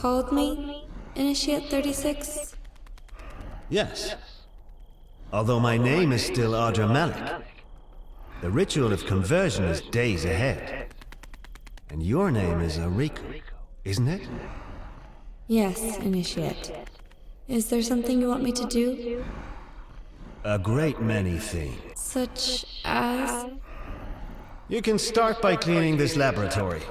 called me Initiate 36? Yes. Although my name is still Ardra Malik, the ritual of conversion is days ahead. And your name is Ariku, isn't it? Yes, Initiate. Is there something you want me to do? A great many things. Such as? You can start by cleaning this laboratory.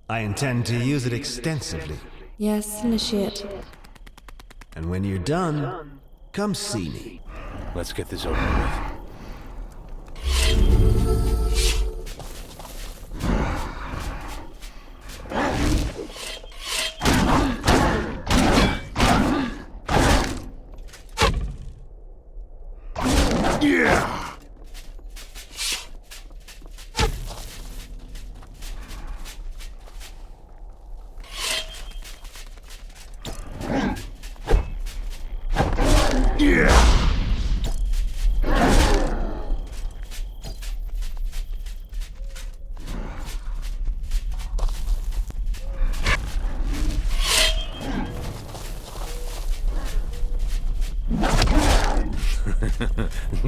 I intend to use it extensively. Yes, Initiate. And when you're done, come see me. Let's get this over with. Yeah!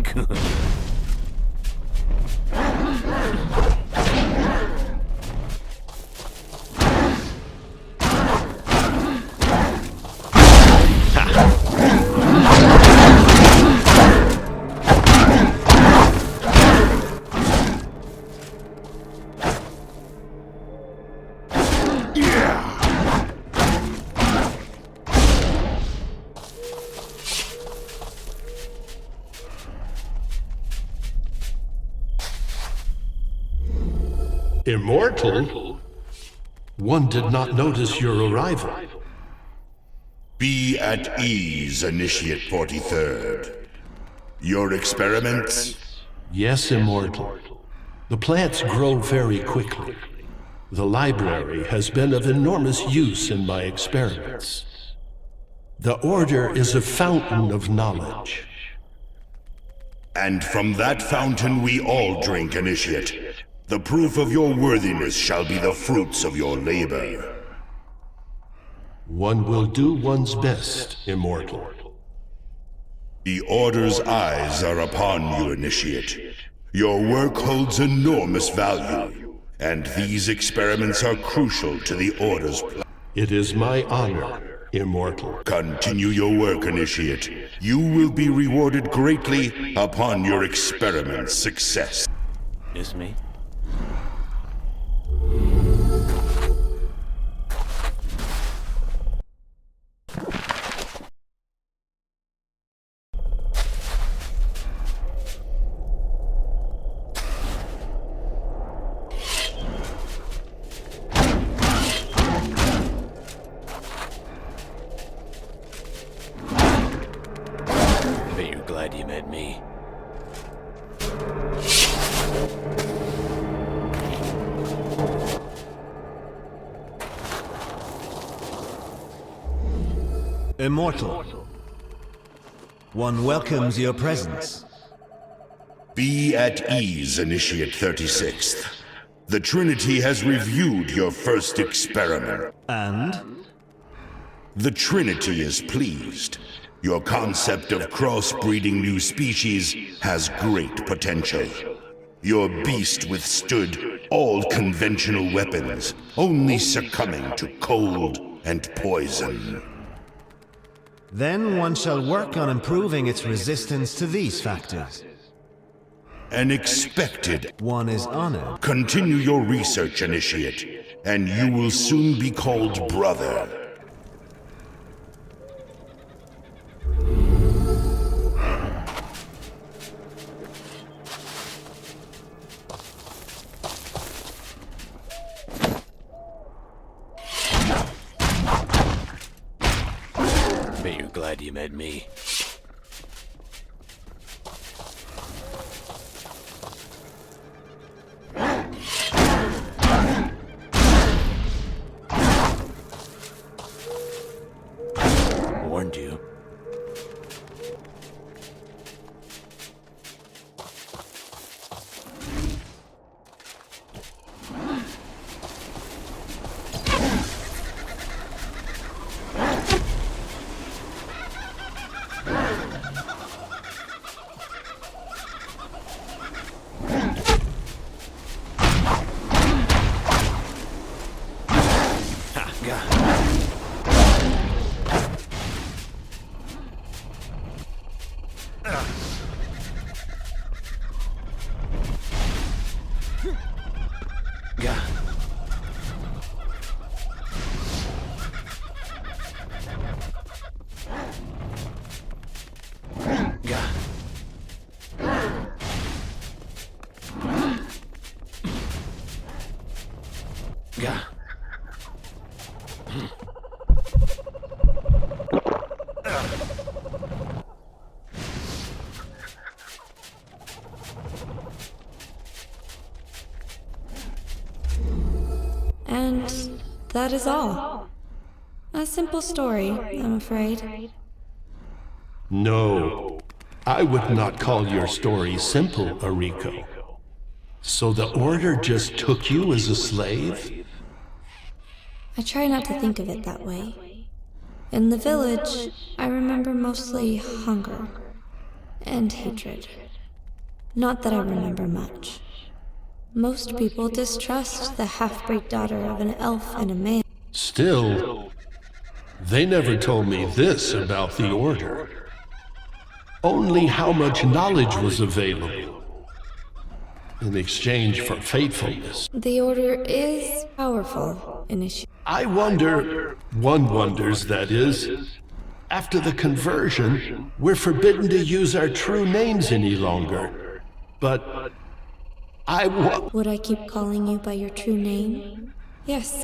Good. Immortal? One did not notice your arrival. Be at ease, Initiate 43rd. Your experiments? Yes, Immortal. The plants grow very quickly. The library has been of enormous use in my experiments. The Order is a fountain of knowledge. And from that fountain we all drink, Initiate. The proof of your worthiness shall be the fruits of your labor. One will do one's best, Immortal. The Order's eyes are upon you, Initiate. Your work holds enormous value, and these experiments are crucial to the Order's plan. It is my honor, Immortal. Continue your work, Initiate. You will be rewarded greatly upon your experiment's success. Is me? Bet you're glad you met me. Immortal. One welcomes your presence. Be at ease, Initiate 36th. The Trinity has reviewed your first experiment. And? The Trinity is pleased. Your concept of crossbreeding new species has great potential. Your beast withstood all conventional weapons, only succumbing to cold and poison. Then one shall work on improving its resistance to these factors. An expected. One is honored. Continue your research, Initiate, and you will soon be called Brother. Bet you're glad you met me. Warned you. And that is all. A simple story, I'm afraid. No, I would not call your story simple, Ariko. So the Order just took you as a slave? I try not to think of it that way. In the village, I remember mostly hunger and hatred. Not that I remember much. Most people distrust the half-breed daughter of an elf and a man. Still, they never told me this about the Order. Only how much knowledge was available in exchange for faithfulness. The Order is powerful, initially. I wonder, one wonders that is, after the conversion, we're forbidden to use our true names any longer. But Would I keep calling you by your true name? Yes.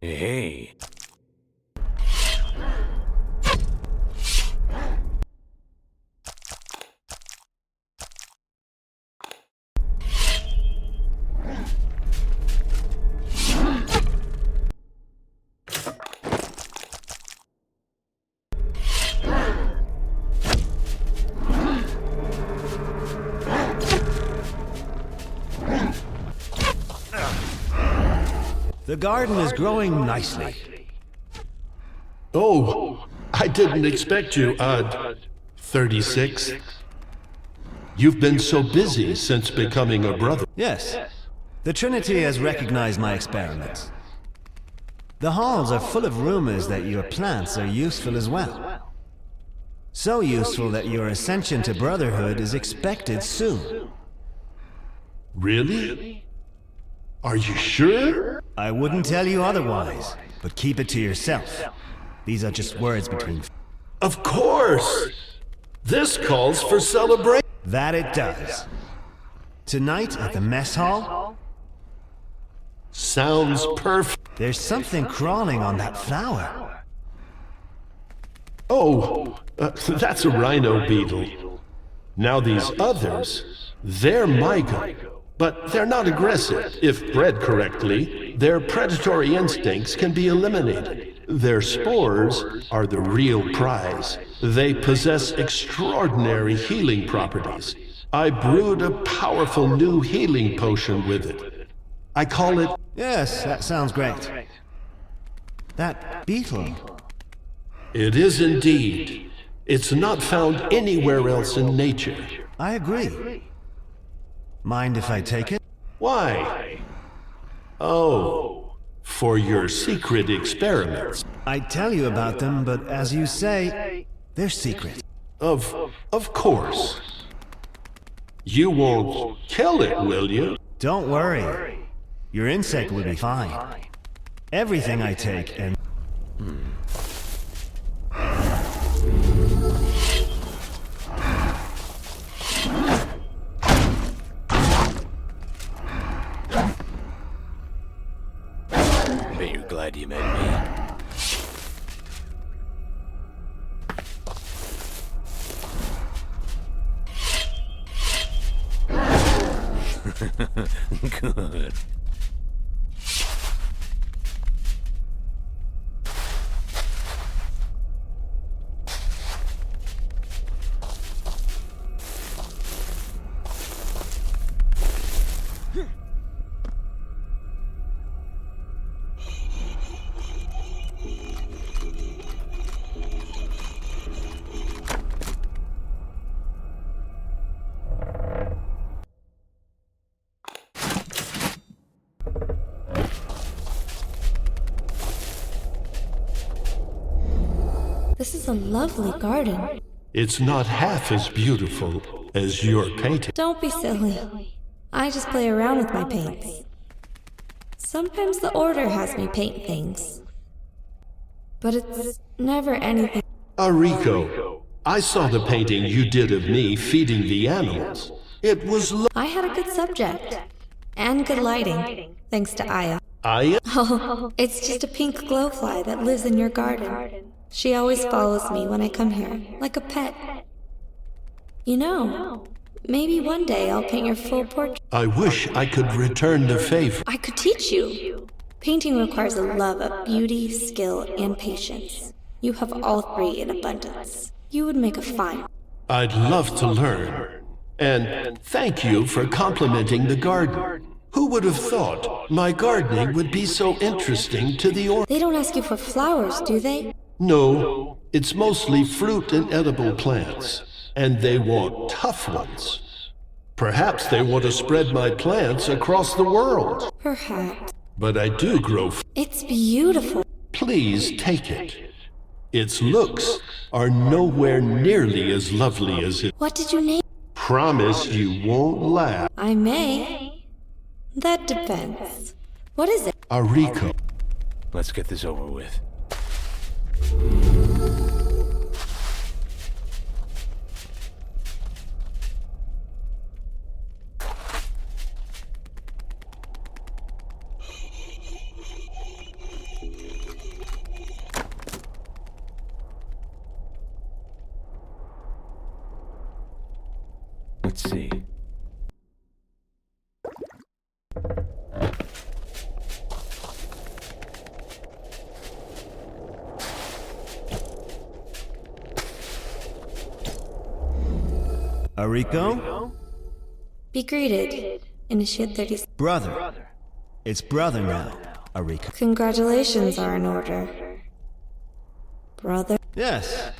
Hey. The garden is growing nicely. Oh, I didn't expect you, 36. You've been so busy since becoming a brother. Yes, the Trinity has recognized my experiments. The halls are full of rumors that your plants are useful as well. So useful that your ascension to brotherhood is expected soon. Really? Are you sure? I wouldn't tell you otherwise, but keep it to yourself. These are just words between... Of course! This calls for celebration. That it does. Tonight at the mess hall, Sounds perfect. there's something crawling on that flower. Oh, that's a rhino beetle. Now these others, they're mygo, but they're not aggressive. If bred correctly, their predatory instincts can be eliminated. Their spores are the real prize. They possess extraordinary healing properties. I brewed a powerful new healing potion with it. I call it... Yes, that sounds great. That beetle. It is indeed. It's not found anywhere else in nature. I agree. Mind if I take it? Why? Oh, for your secret experiments. I'd tell you about them, but as you say, they're secret. Of course. You won't kill it, will you? Don't worry. Your insect will be fine. Everything I take and... Bet you're glad you met me. Good. This is a lovely garden. It's not half as beautiful as your painting. Don't be silly. I just play around with my paints. Sometimes the Order has me paint things. But it's never anything. Ariko, I saw the painting you did of me feeding the animals. It was I had a good subject. And good lighting, thanks to Aya. Aya? Oh, it's just a pink glowfly that lives in your garden. She always follows me when I come here, like a pet. You know, maybe one day I'll paint your full portrait. I wish I could return the favor. I could teach you. Painting requires a love of beauty, skill, and patience. You have all three in abundance. You would make a fine. I'd love to learn. And thank you for complimenting the garden. Who would have thought my gardening would be so interesting to the Order? They don't ask you for flowers, do they? No, it's mostly fruit and edible plants. And they want tough ones. Perhaps they want to spread my plants across the world. Perhaps. But I do grow. It's beautiful. Please take it. Its looks are nowhere nearly as lovely as it. What did you name? Promise you won't laugh. I may. That depends. What is it? Ariko. Let's get this over with. Let's see. Ariko? Be greeted. Initiate 30. Brother. It's brother now, Ariko. Congratulations are in order. Brother? Yes.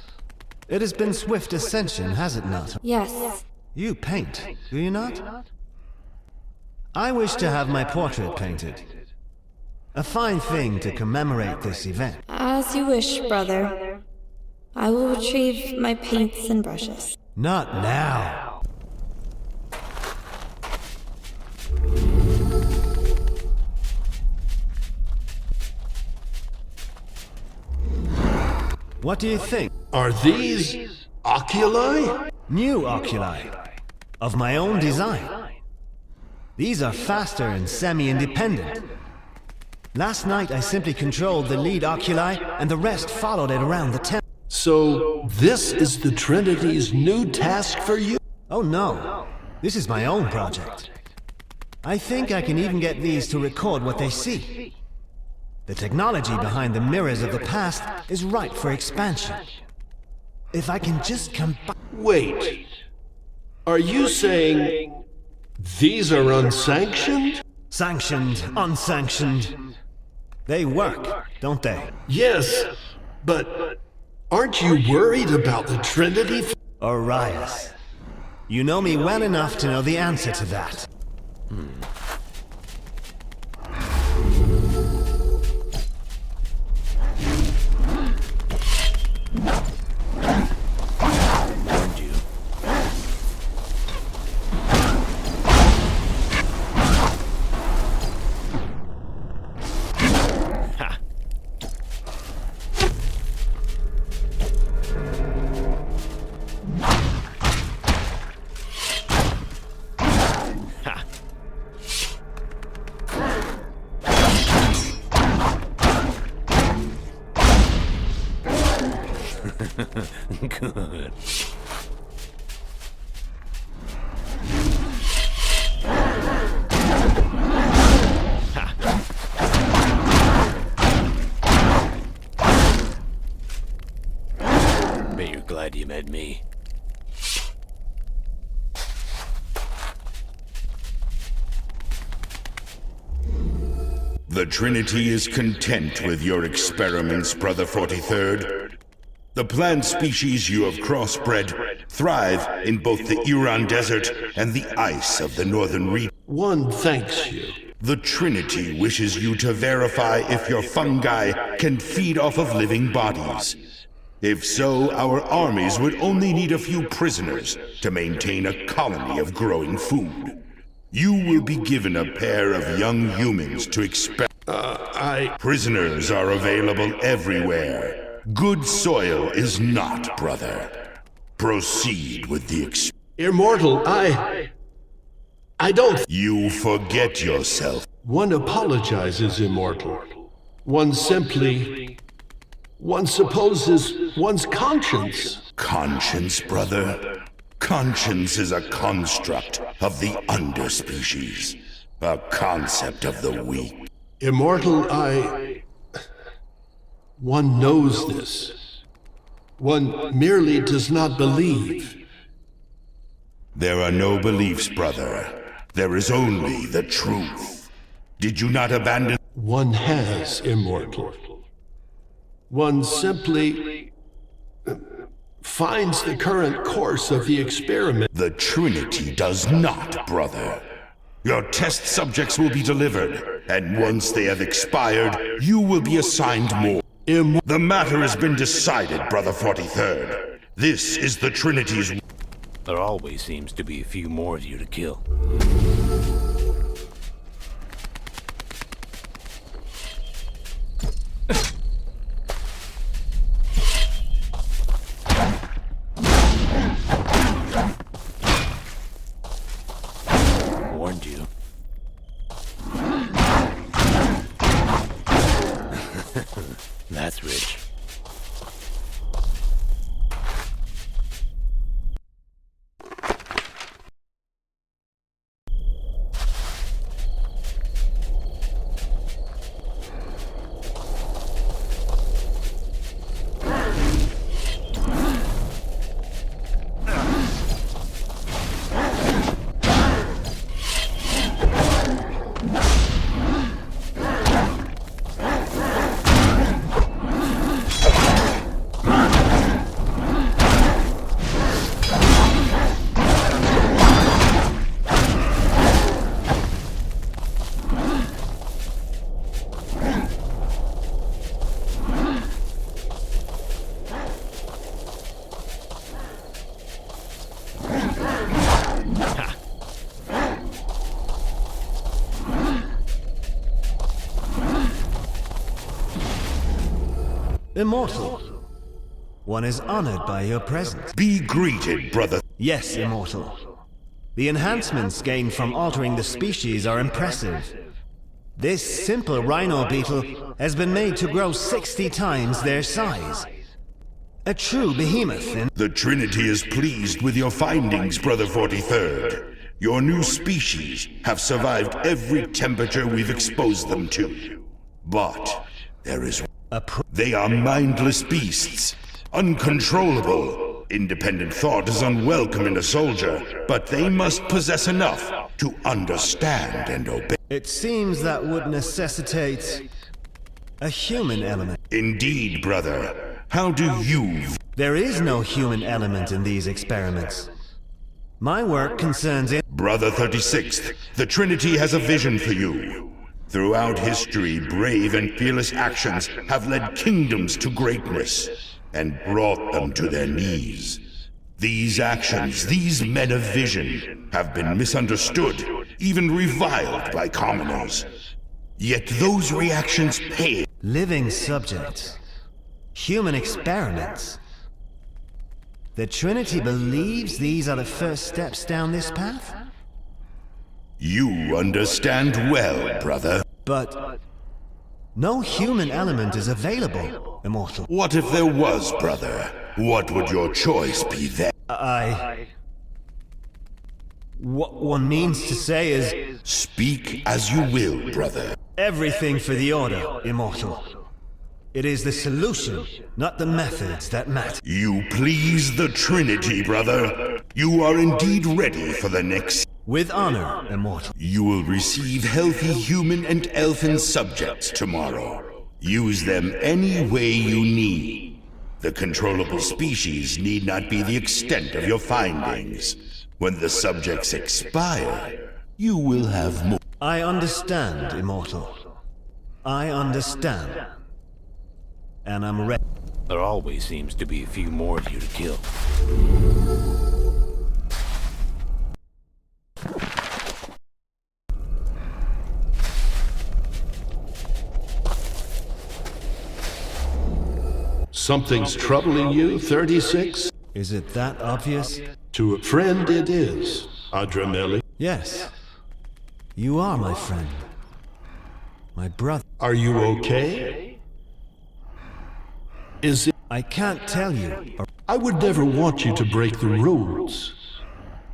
It has been swift ascension, has it not? Yes. You paint, do you not? I wish to have my portrait painted. A fine thing to commemorate this event. As you wish, brother. I will retrieve my paints and brushes. Not now. What do you think? Are these oculi? New oculi. Of my own design. These are faster and semi-independent. Last night I simply controlled the lead oculi and the rest followed it around the temple. So this is the Trinity's new task for you? Oh no, this is my own project. I think I can even get these to record what they see. The technology behind the mirrors of the past is ripe for expansion. If I can just combine... Wait. Are you saying these are unsanctioned? Sanctioned, unsanctioned. They work, don't they? Yes, but aren't you worried about the Trinity? Orias. You know me well enough to know the answer to that. Warned you. Ha! Ha! Good. Bet you're glad you met me. The Trinity is content with your experiments, Brother 43rd. The plant species you have crossbred thrive in both the Iran Desert and the ice of the northern region. One thanks you. The Trinity wishes you to verify if your fungi can feed off of living bodies. If so, our armies would only need a few prisoners to maintain a colony of growing food. You will be given a pair of young humans to experiment. Prisoners are available everywhere. Good soil is not, brother. Proceed with the Immortal, I don't. You forget yourself. One apologizes, Immortal. One supposes one's conscience. Conscience, brother? Conscience is a construct of the underspecies. A concept of the weak. Immortal, one knows this. One merely does not believe. There are no beliefs, brother. There is only the truth. Did you not abandon? One has, Immortal. One simply finds the current course of the experiment. The Trinity does not, brother. Your test subjects will be delivered, and once they have expired, you will be assigned more. The matter has been decided, Brother 43rd. This is the Trinity's... There always seems to be a few more of you to kill. Warned you. That's rich. Immortal. One is honored by your presence. Be greeted, brother. Yes, Immortal. The enhancements gained from altering the species are impressive. This simple rhino beetle has been made to grow 60 times their size. A true behemoth in... The Trinity is pleased with your findings, Brother 43rd. Your new species have survived every temperature we've exposed them to. But there is... They are mindless beasts, uncontrollable. Independent thought is unwelcome in a soldier, but they must possess enough to understand and obey. It seems that would necessitate a human element. Indeed, brother. How do you... There is no human element in these experiments. My work concerns it. Brother 36th, the Trinity has a vision for you. Throughout history, brave and fearless actions have led kingdoms to greatness and brought them to their knees. These actions, these men of vision, have been misunderstood, even reviled by commoners. Yet those reactions pale. Living subjects. Human experiments. The Trinity believes these are the first steps down this path? You understand well, brother. But no human element is available, Immortal. What if there was, brother? What would your choice be then? What one means to say is... Speak as you will, brother. Everything for the Order, Immortal. It is the solution, not the methods, that matter. You please the Trinity, brother. You are indeed ready for the next... With honor, Immortal. You will receive healthy human and elfin subjects tomorrow. Use them any way you need. The controllable species need not be the extent of your findings. When the subjects expire, you will have more. I understand, Immortal. I understand. And I'm ready. There always seems to be a few more of you to kill. Something's troubling you, 36? Is it that obvious? To a friend it is, Adrameli. Yes. You are my friend. My brother. Are you okay? Is it... I can't tell you. I would never want you to break the rules.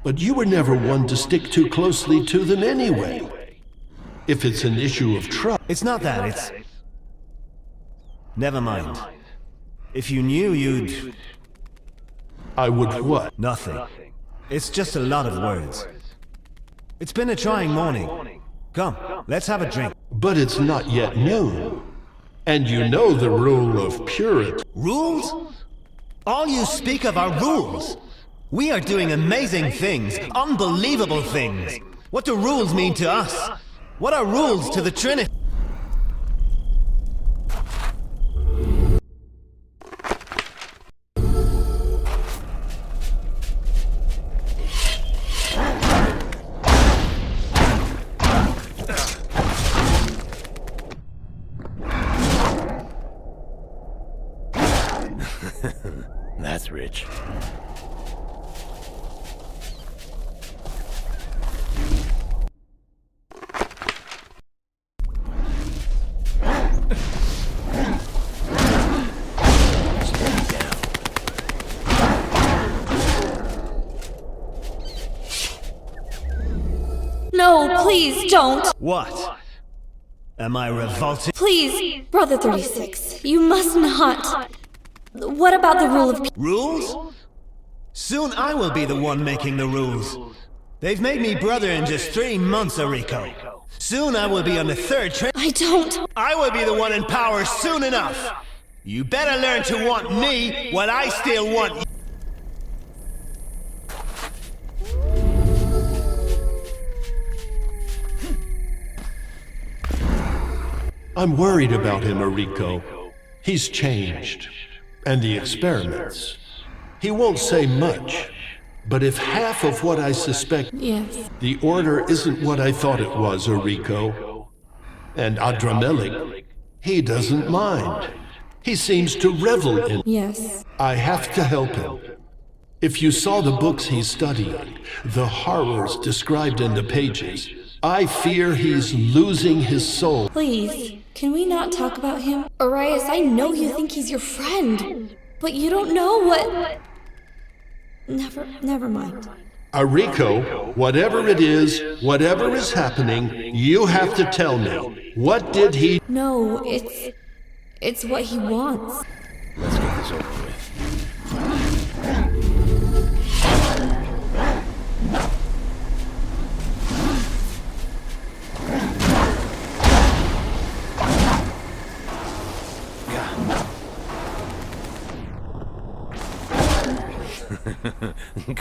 But you were never one to stick too closely to them anyway. If it's an issue of trust... It's not that, it's... Never mind. If you knew, you'd... I would what? Nothing. It's just a lot of words. It's been a trying morning. Come, let's have a drink. But it's not yet noon. And you know the rule of purity. Rules? All you speak of are rules. We are doing amazing things, unbelievable things. What do rules mean to us? What are rules to the Trinity? That's rich. No, please don't. What? Am I revolting? Please, Brother 36, you must not. What about the rule of... Rules? Soon I will be the one making the rules. They've made me brother in just 3 months, Ariko. Soon I will be on the 3rd I don't... I will be the one in power soon enough. You better learn to want me while I still want you. I'm worried about him, Ariko. He's changed. And the experiments. He won't say much. But if half of what I suspect... Yes. The Order isn't what I thought it was, Ariko. And Adramelech, he doesn't mind. He seems to revel in... Yes. I have to help him. If you saw the books he's studying, the horrors described in the pages, I fear he's losing his soul. Please, can we not talk about him? Arias, I know you think he's your friend, but you don't know what... Never mind. Ariko, whatever it is, whatever is happening, you have to tell me. What did he... No, it's what he wants. Let's get this over with.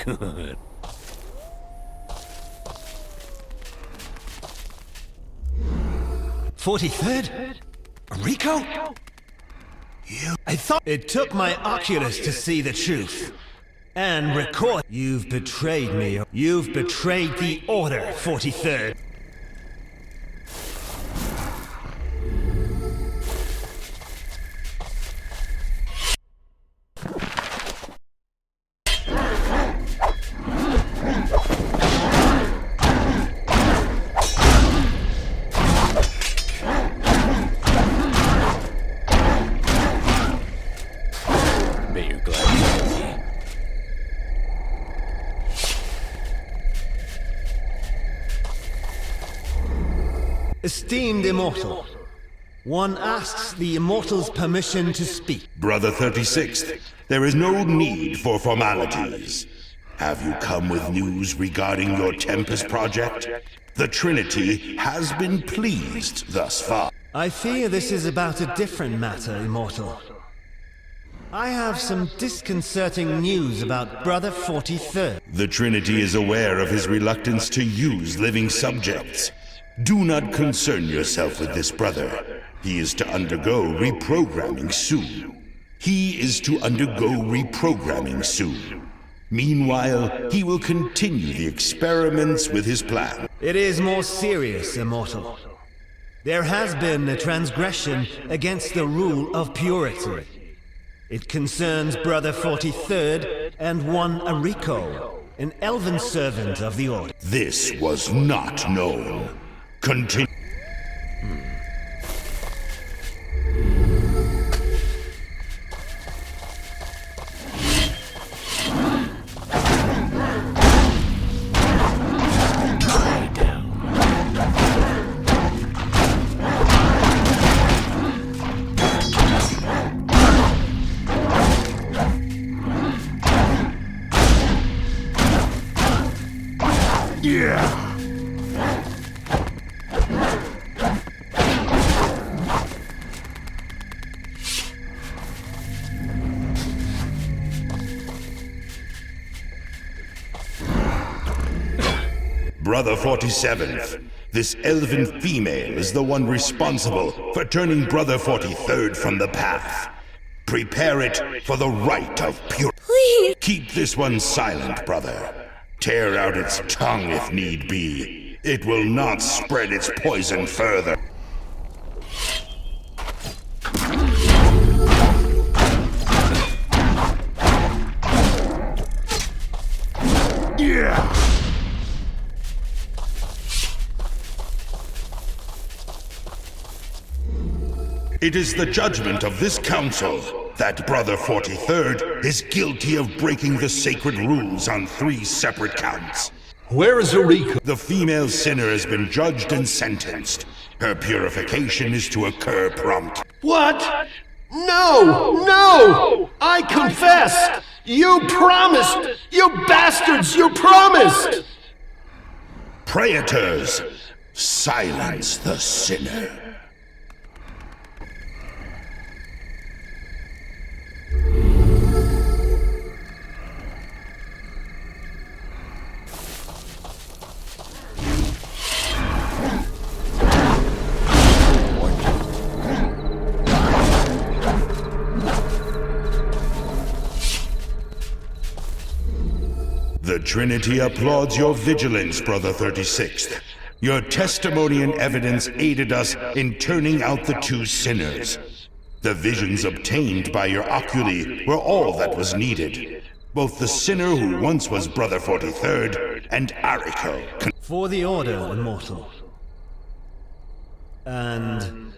Good. 43rd? Rico? I thought it took my Oculus to see the truth. And record. You've betrayed me. You've betrayed the Order, 43rd. Esteemed Immortal, one asks the Immortal's permission to speak. Brother 36th, there is no need for formalities. Have you come with news regarding your Tempest project? The Trinity has been pleased thus far. I fear this is about a different matter, Immortal. I have some disconcerting news about Brother 43rd. The Trinity is aware of his reluctance to use living subjects. Do not concern yourself with this brother. He is to undergo reprogramming soon. Meanwhile, he will continue the experiments with his plan. It is more serious, Immortal. There has been a transgression against the rule of purity. It concerns Brother 43rd and one Arico, an elven servant of the Order. This was not known. Continue. Brother 47th, this elven female is the one responsible for turning Brother 43rd from the path. Prepare it for the rite of pure. Please! Keep this one silent, brother. Tear out its tongue if need be. It will not spread its poison further. It is the judgment of this council that Brother 43rd is guilty of breaking the sacred rules on 3 separate counts. Where is Eureka? The female sinner has been judged and sentenced. Her purification is to occur prompt. What? No! No! I confess! You promised! You bastards! You promised! Praetors, silence the sinner. The Trinity applauds your vigilance, Brother 36th. Your testimony and evidence aided us in turning out the 2 sinners. The visions obtained by your oculi were all that was needed. Both the sinner who once was Brother 43rd and Arico. For the Order, Immortal. And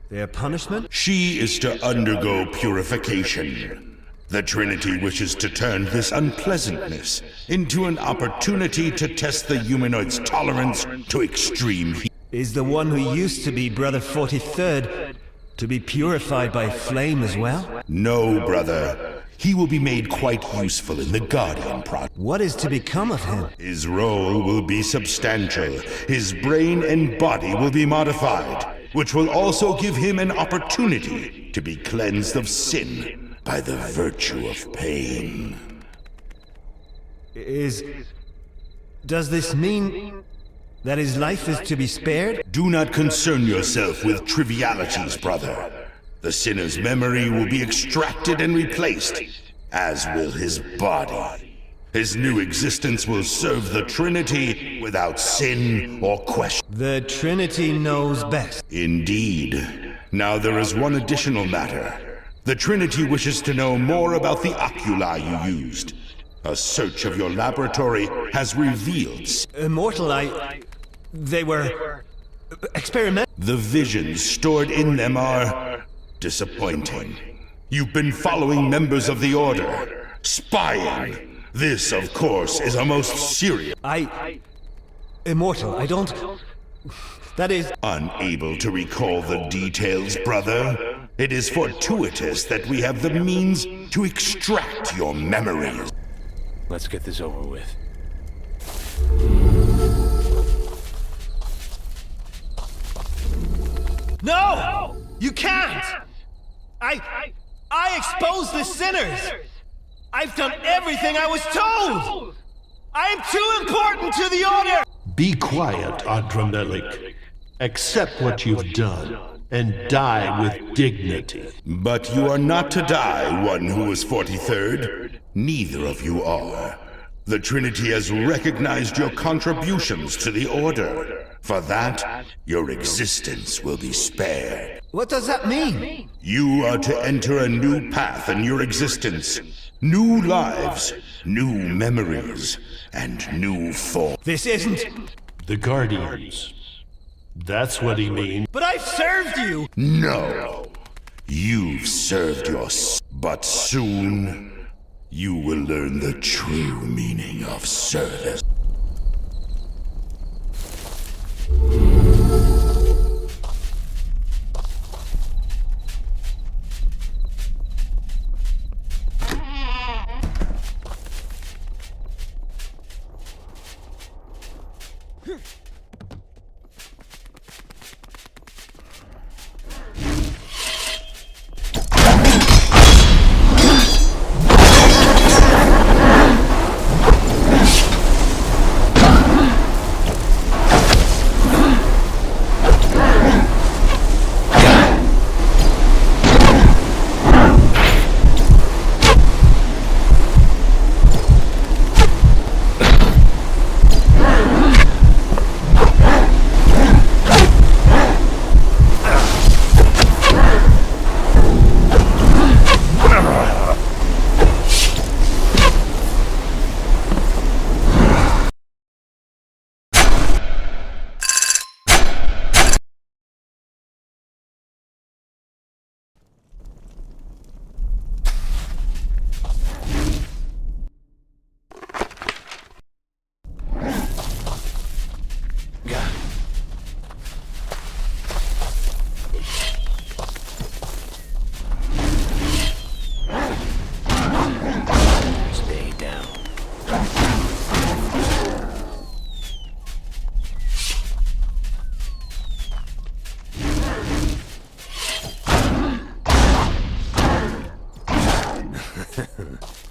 their punishment? She is to undergo purification. The Trinity wishes to turn this unpleasantness into an opportunity to test the humanoid's tolerance to extreme heat. Is the one who used to be Brother 43rd to be purified by flame as well? No, brother. He will be made quite useful in the Guardian project. What is to become of him? His role will be substantial. His brain and body will be modified, which will also give him an opportunity to be cleansed of sin by the virtue of pain. Does this mean That his life is to be spared? Do not concern yourself with trivialities, brother. The sinner's memory will be extracted and replaced, as will his body. His new existence will serve the Trinity without sin or question. The Trinity knows best. Indeed. Now there is one additional matter. The Trinity wishes to know more about the oculi you used. A search of your laboratory has revealed... Immortal, they were... experiment. The visions stored in them are... disappointing. You've been following members of the Order. Spying. This, of course, is a most serious... Immortal, I don't... That is... Unable to recall the details, brother? It is fortuitous that we have the means to extract your memories. Let's get this over with. No! You can't! I exposed the sinners! I've done everything I was told! I am too important to the Order! Be quiet, Adramelech. Accept what you've done, and die with dignity. But you are not to die, one who is 43rd. Neither of you are. The Trinity has recognized your contributions to the Order. For that, your existence will be spared. What does that mean? You are to enter a new path in your existence. New lives, new memories, and new forms. This isn't... The Guardians. That's what he means. But I've served you! No. You've served but soon, you will learn the true meaning of service.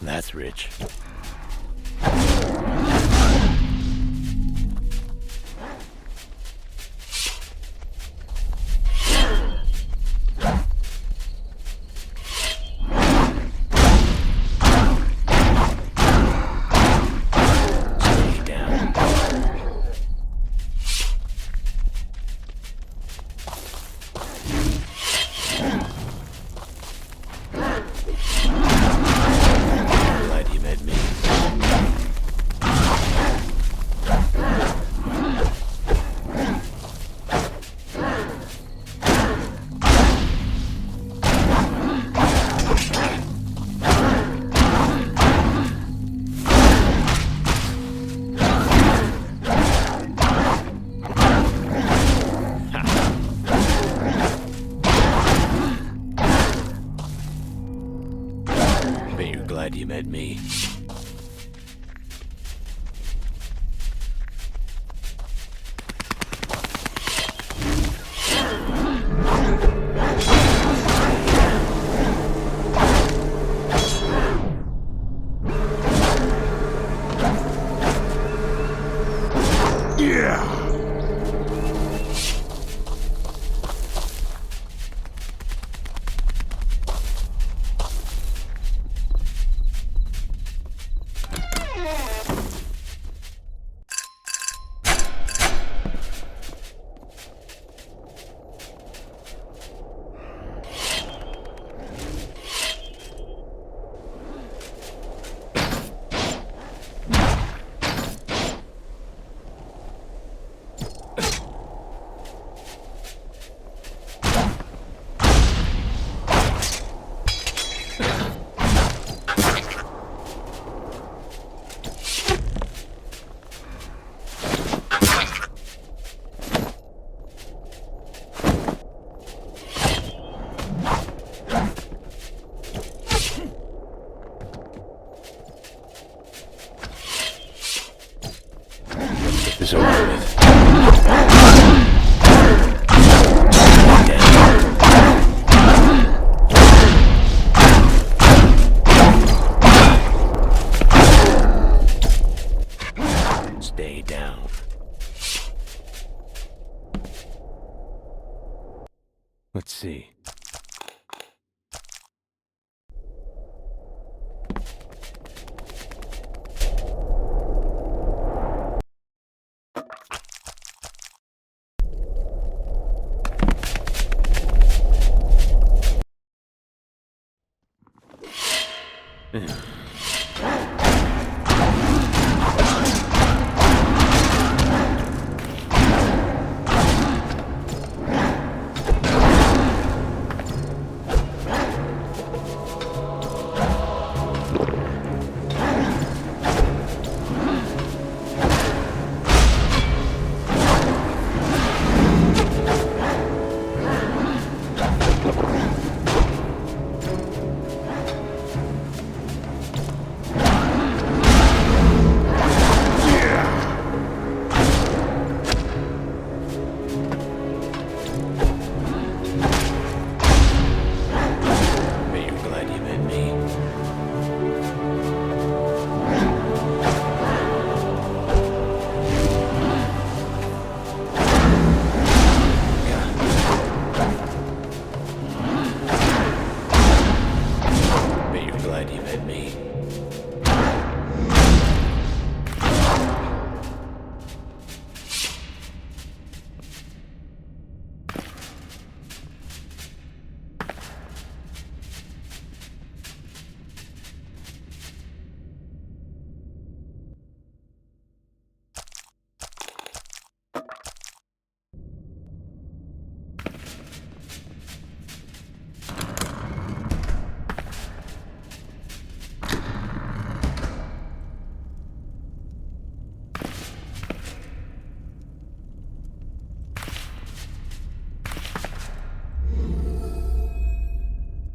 That's rich. Glad you met me. Yeah. Let's see.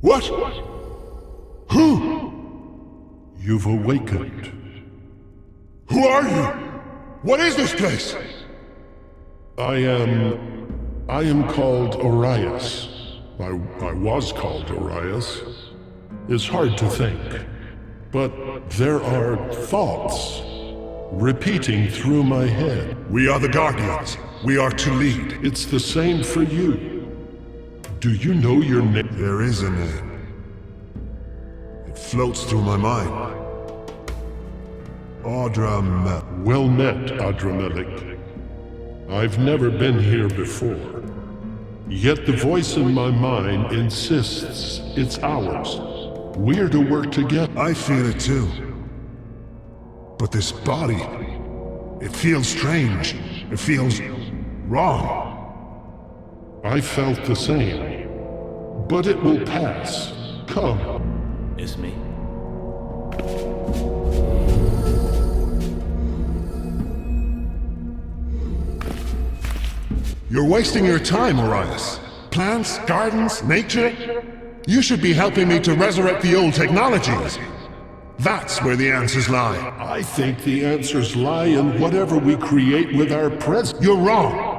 What? Who? You've awakened. Who are you? What is this place? I am called Orias. I was called Orias. It's hard to think. But there are thoughts repeating through my head. We are the Guardians. We are to lead. It's the same for you. Do you know your name? There is a name. It floats through my mind. Adramelech. Well met, Adramelech. I've never been here before. Yet the voice in my mind insists it's ours. We're to work together. I feel it too. But this body, it feels strange. It feels wrong. I felt the same. But it will pass. Come. It's me. You're wasting your time, Orias. Plants, gardens, nature. You should be helping me to resurrect the old technologies. That's where the answers lie. I think the answers lie in whatever we create with our present. You're wrong.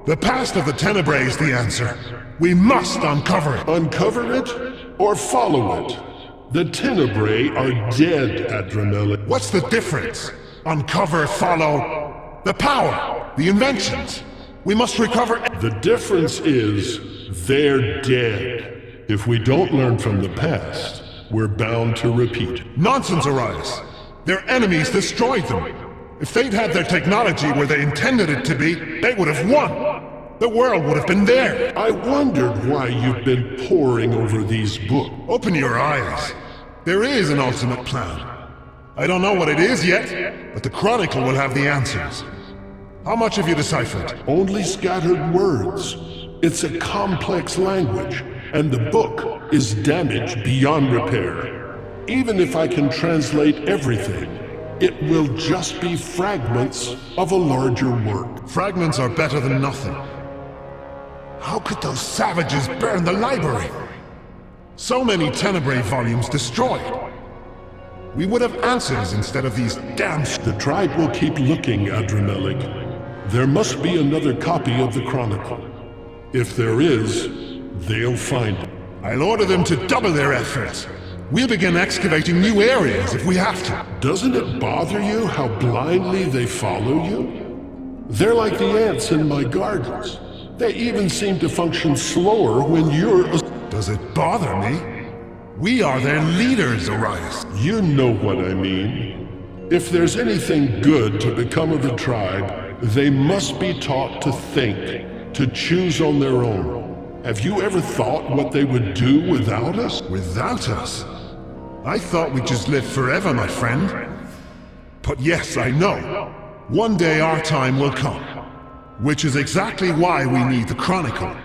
The past of the Tenebrae is the answer. We must uncover it. Uncover it or follow it? The Tenebrae are dead, Adramelech. What's the difference? Uncover, follow. The power, the inventions. We must recover. The difference is they're dead. If we don't learn from the past, we're bound to repeat. Nonsense, Orias. Their enemies destroyed them. If they'd had their technology where they intended it to be, they would have won. The world would have been there. I wondered why you've been poring over these books. Open your eyes. There is an ultimate plan. I don't know what it is yet, but the Chronicle will have the answers. How much have you deciphered? Only scattered words. It's a complex language, and the book is damaged beyond repair. Even if I can translate everything, it will just be fragments of a larger work. Fragments are better than nothing. How could those savages burn the library? So many Tenebrae volumes destroyed. We would have answers instead of these damn... The tribe will keep looking, Adramelech. There must be another copy of the Chronicle. If there is, they'll find it. I'll order them to double their efforts. We'll begin excavating new areas if we have to. Doesn't it bother you how blindly they follow you? They're like the ants in my gardens. They even seem to function slower when you're... Does it bother me? We are their leaders, Arias. You know what I mean. If there's anything good to become of the tribe, they must be taught to think, to choose on their own. Have you ever thought what they would do without us? Without us? I thought we'd just live forever, my friend. But yes, I know. One day our time will come. Which is exactly why we need the Chronicle.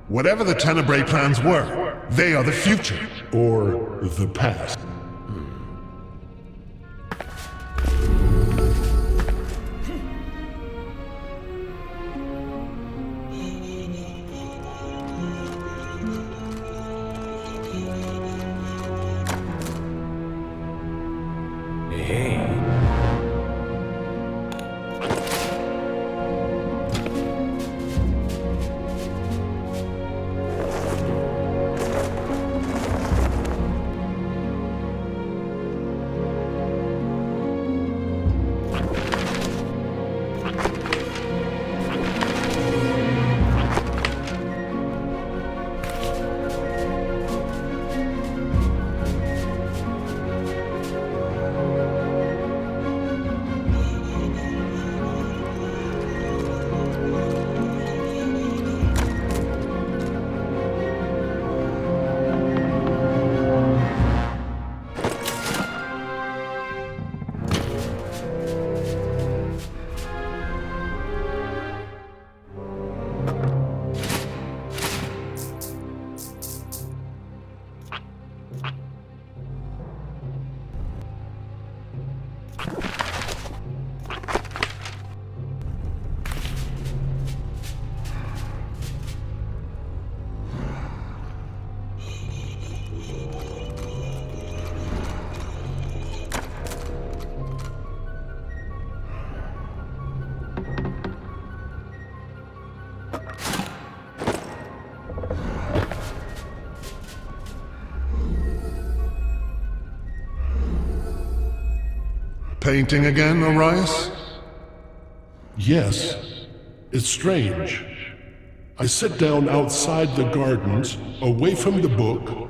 Whatever the Tenebrae plans were, they are the future. Or the past. Painting again, Arias? Yes. It's strange. I sit down outside the gardens, away from the book,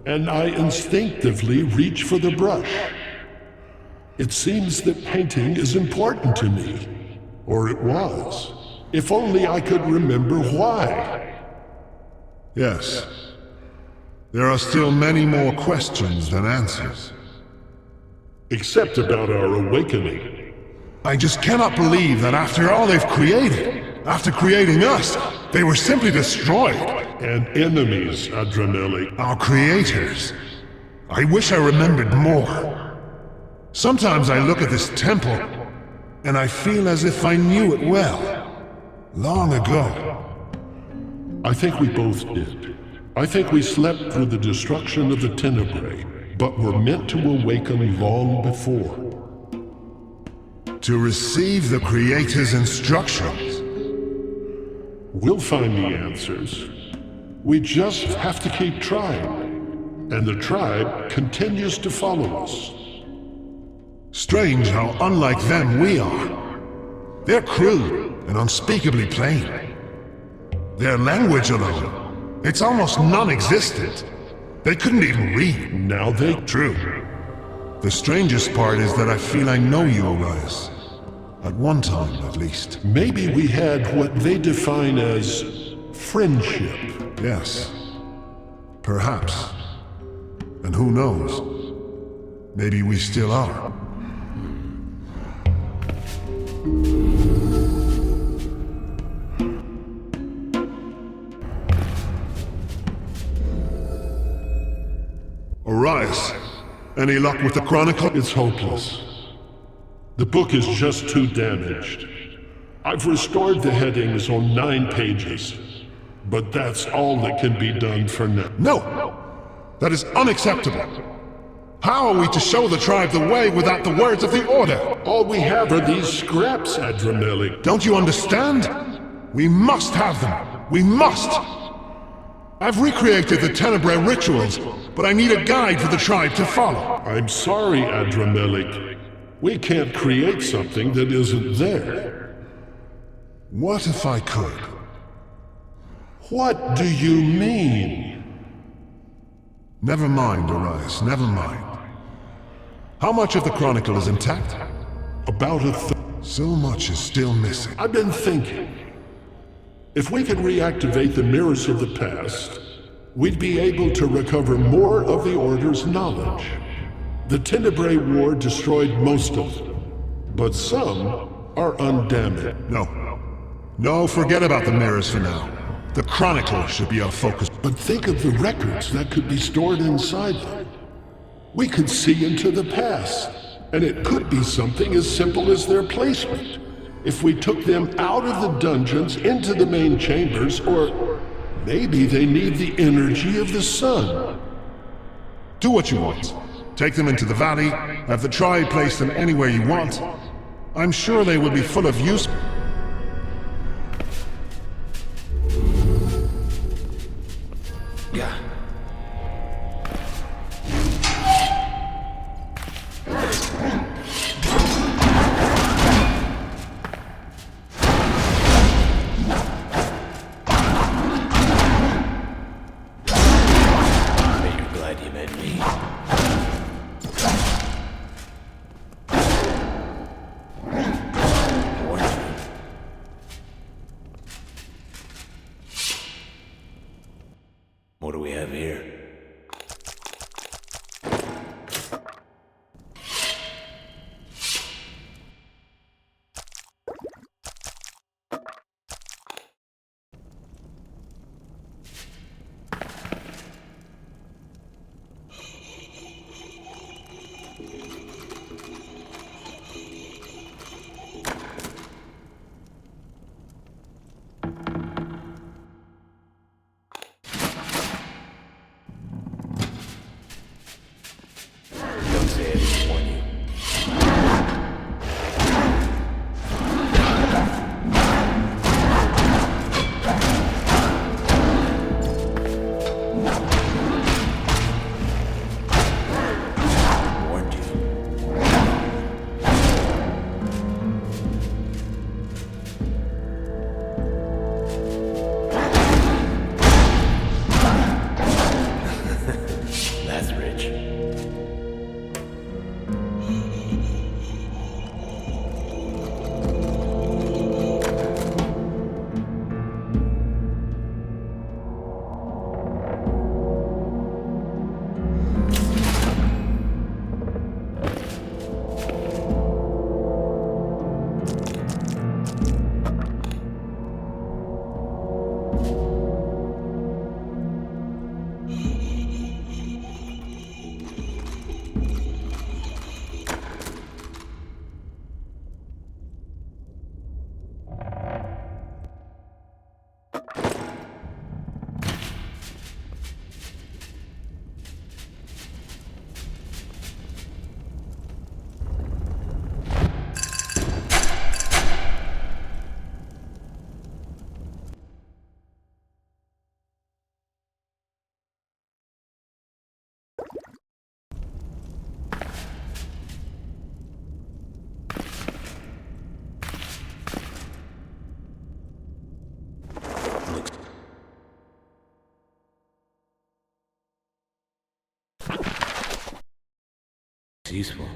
and I instinctively reach for the brush. It seems that painting is important to me. Or it was. If only I could remember why. Yes. There are still many more questions than answers. Except about our awakening. I just cannot believe that after all they've created, after creating us, they were simply destroyed. And enemies, Adrameli. Our creators. I wish I remembered more. Sometimes I look at this temple, and I feel as if I knew it well. Long ago. I think we both did. I think we slept through the destruction of the Tenebrae, but were meant to awaken long before. To receive the Creator's instructions. We'll find the answers. We just have to keep trying. And the tribe continues to follow us. Strange how unlike them we are. They're crude and unspeakably plain. Their language alone, it's almost non-existent. They couldn't even read. Now they... True. The strangest part is that I feel I know you, Arias. At one time, at least. Maybe we had what they define as friendship. Yes. Perhaps. And who knows? Maybe we still are. Arias, any luck with the Chronicle? It's hopeless. The book is just too damaged. I've restored the headings on 9 pages, but that's all that can be done for now. No! That is unacceptable! How are we to show the tribe the way without the words of the Order? All we have are these scraps, Adrameli. Don't you understand? We must have them! We must! I've recreated the Tenebrae rituals, but I need a guide for the tribe to follow. I'm sorry, Adrameli. We can't create something that isn't there. What if I could? What do you mean? Never mind, Arias, never mind. How much of the Chronicle is intact? About a So much is still missing. I've been thinking. If we could reactivate the mirrors of the past, we'd be able to recover more of the Order's knowledge. The Tenebrae War destroyed most of them, but some are undamaged. No, forget about the mirrors for now. The Chronicle should be our focus. But think of the records that could be stored inside them. We could see into the past, and it could be something as simple as their placement. If we took them out of the dungeons into the main chambers, or maybe they need the energy of the sun. Do what you want. Take them into the valley, have the Tribe place them anywhere you want. I'm sure they will be full of use. Yeah. You're glad you met me. What do we have here? Don't say I didn't warn you. Warned you. That's rich. It's useful.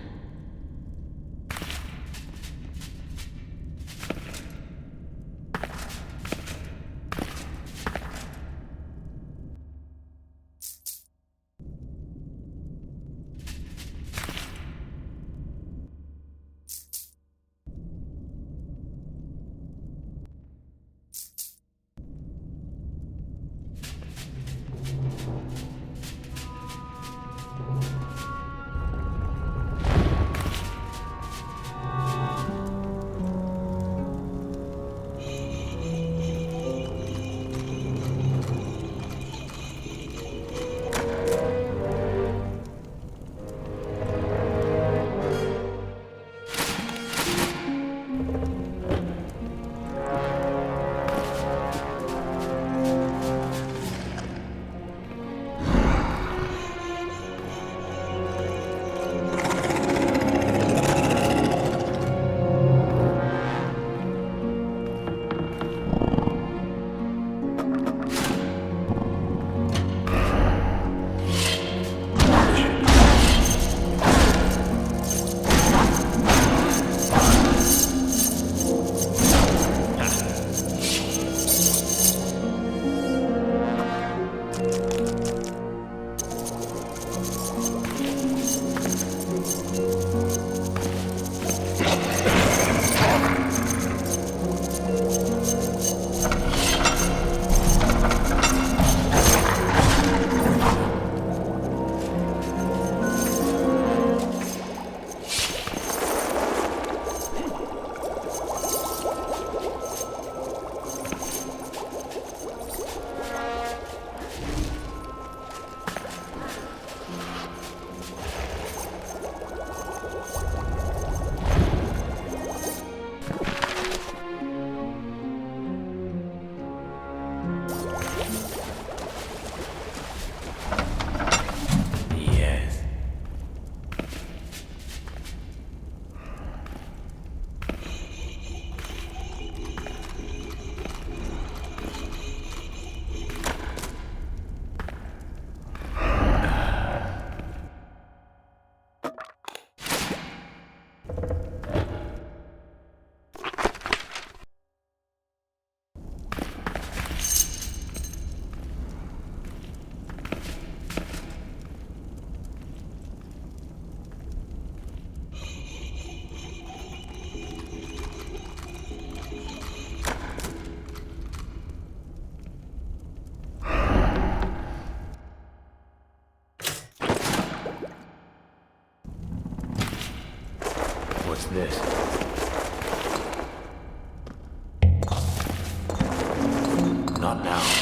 this? Not now.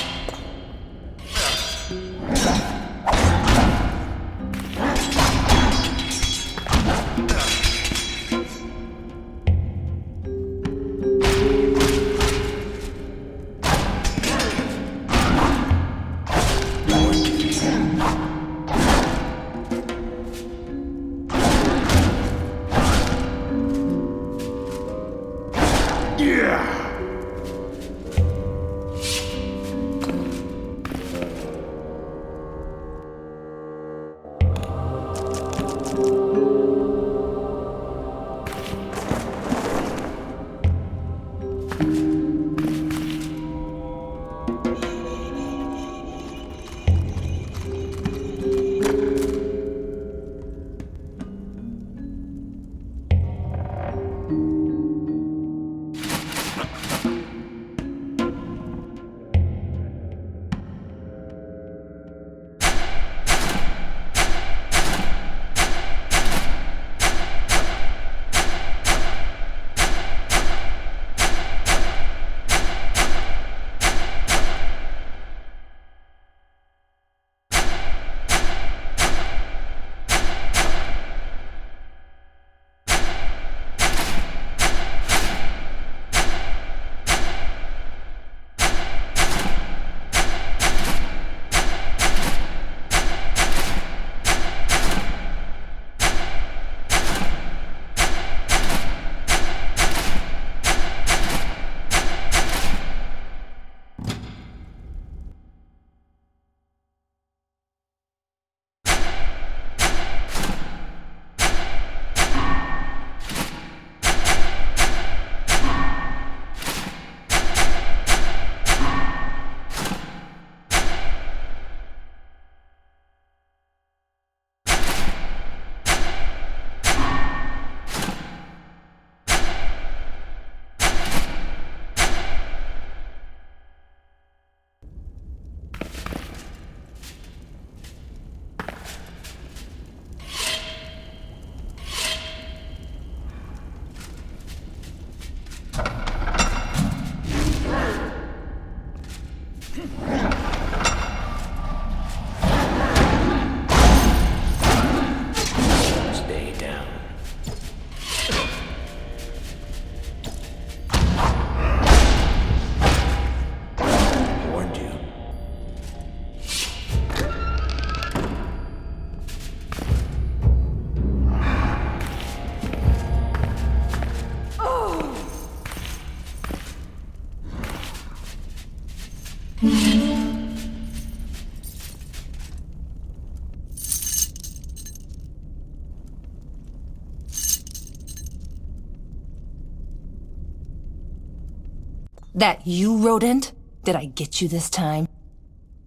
That you, rodent? Did I get you this time?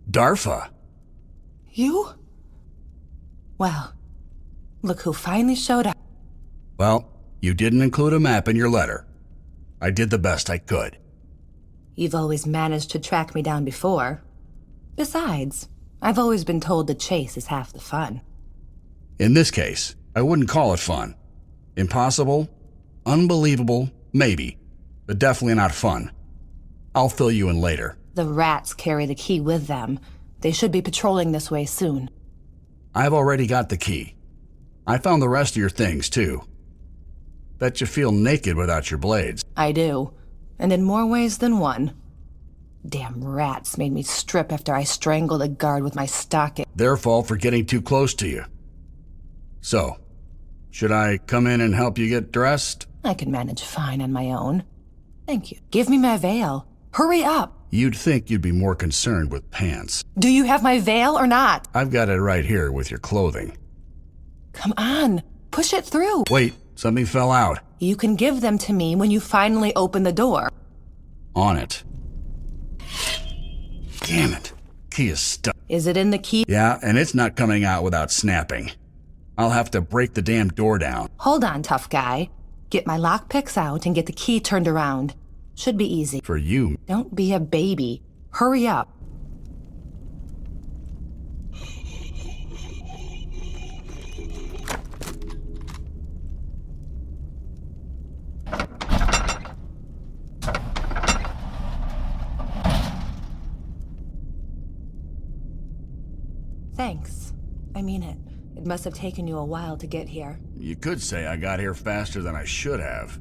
Darfa. You? Well, look who finally showed up. Well, you didn't include a map in your letter. I did the best I could. You've always managed to track me down before. Besides, I've always been told the chase is half the fun. In this case, I wouldn't call it fun. Impossible, unbelievable, maybe, but definitely not fun. I'll fill you in later. The rats carry the key with them. They should be patrolling this way soon. I've already got the key. I found the rest of your things, too. Bet you feel naked without your blades. I do, and in more ways than one. Damn rats made me strip after I strangled a guard with my stocking. Their fault for getting too close to you. So, should I come in and help you get dressed? I can manage fine on my own. Thank you. Give me my veil. Hurry up! You'd think you'd be more concerned with pants. Do you have my veil or not? I've got it right here with your clothing. Come on, push it through. Wait, something fell out. You can give them to me when you finally open the door. On it. Damn it. Key is stuck. Is it in the key? Yeah, and it's not coming out without snapping. I'll have to break the damn door down. Hold on, tough guy. Get my lockpicks out and get the key turned around. Should be easy. For you. Don't be a baby. Hurry up. Thanks. I mean it. It must have taken you a while to get here. You could say I got here faster than I should have.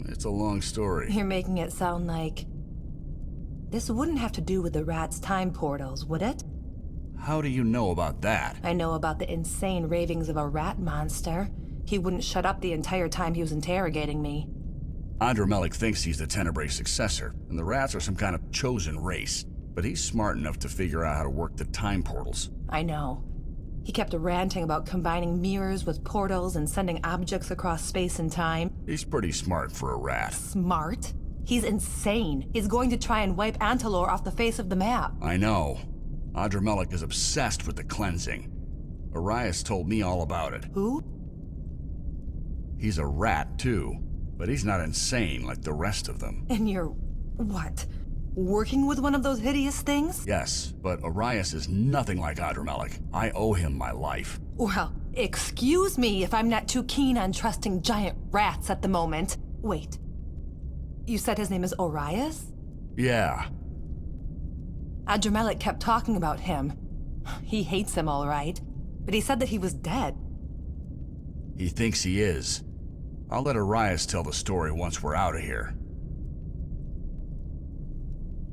It's a long story. You're making it sound like... This wouldn't have to do with the rat's time portals, would it? How do you know about that? I know about the insane ravings of a rat monster. He wouldn't shut up the entire time he was interrogating me. Andromelic thinks he's the Tenebrae successor, and the rats are some kind of chosen race. But he's smart enough to figure out how to work the time portals. I know. He kept ranting about combining mirrors with portals and sending objects across space and time. He's pretty smart for a rat. Smart? He's insane. He's going to try and wipe Antalor off the face of the map. I know. Andromelic is obsessed with the cleansing. Arias told me all about it. Who? He's a rat, too. But he's not insane like the rest of them. And you're... what? Working with one of those hideous things? Yes, but Arias is nothing like Andromelic. I owe him my life. Well, excuse me if I'm not too keen on trusting giant rats at the moment. Wait. You said his name is Arias? Yeah. Andromelic kept talking about him. He hates him, all right. But he said that he was dead. He thinks he is. I'll let Arias tell the story once we're out of here.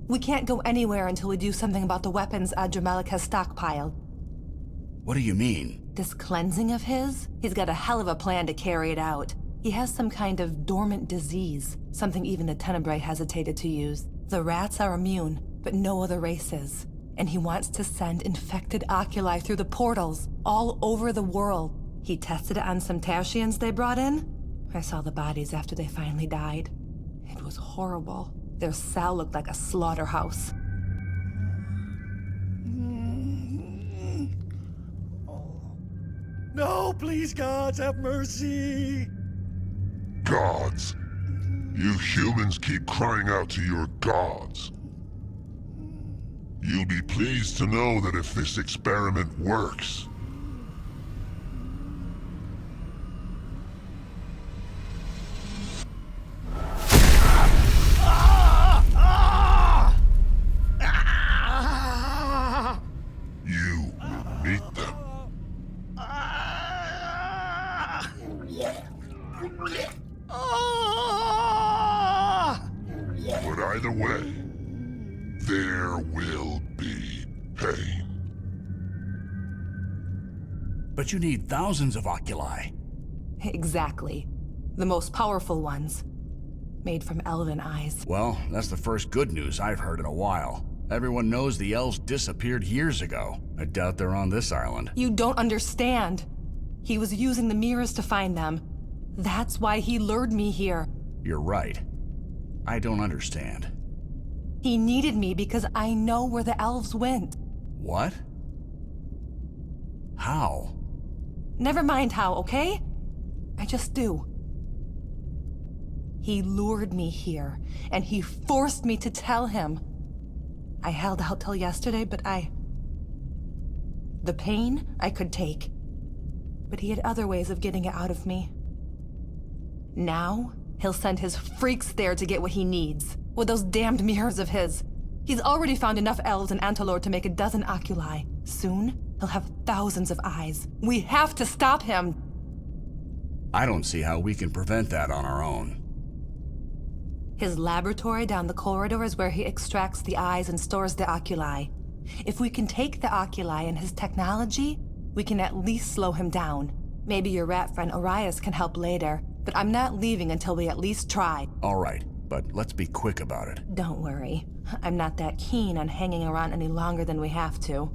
We can't go anywhere until we do something about the weapons Andromelic has stockpiled. What do you mean? This cleansing of his? He's got a hell of a plan to carry it out. He has some kind of dormant disease, something even the Tenebrae hesitated to use. The rats are immune, but no other races. And he wants to send infected oculi through the portals, all over the world. He tested it on some Tashians they brought in. I saw the bodies after they finally died. It was horrible. Their cell looked like a slaughterhouse. No, please, gods, have mercy! Gods. You humans keep crying out to your gods. You'll be pleased to know that if this experiment works, you meet them. But either way, there will be pain. But you need thousands of oculi. Exactly. The most powerful ones. Made from elven eyes. Well, that's the first good news I've heard in a while. Everyone knows the elves disappeared years ago. I doubt they're on this island. You don't understand. He was using the mirrors to find them. That's why he lured me here. You're right. I don't understand. He needed me because I know where the elves went. What? How? Never mind how, okay? I just do. He lured me here, and he forced me to tell him. I held out till yesterday, but the pain I could take. But he had other ways of getting it out of me. Now, he'll send his freaks there to get what he needs. With those damned mirrors of his. He's already found enough elves in Antalor to make a dozen oculi. Soon, he'll have thousands of eyes. We have to stop him! I don't see how we can prevent that on our own. His laboratory down the corridor is where he extracts the eyes and stores the oculi. If we can take the oculi and his technology, we can at least slow him down. Maybe your rat friend Arias can help later, but I'm not leaving until we at least try. All right, but let's be quick about it. Don't worry. I'm not that keen on hanging around any longer than we have to.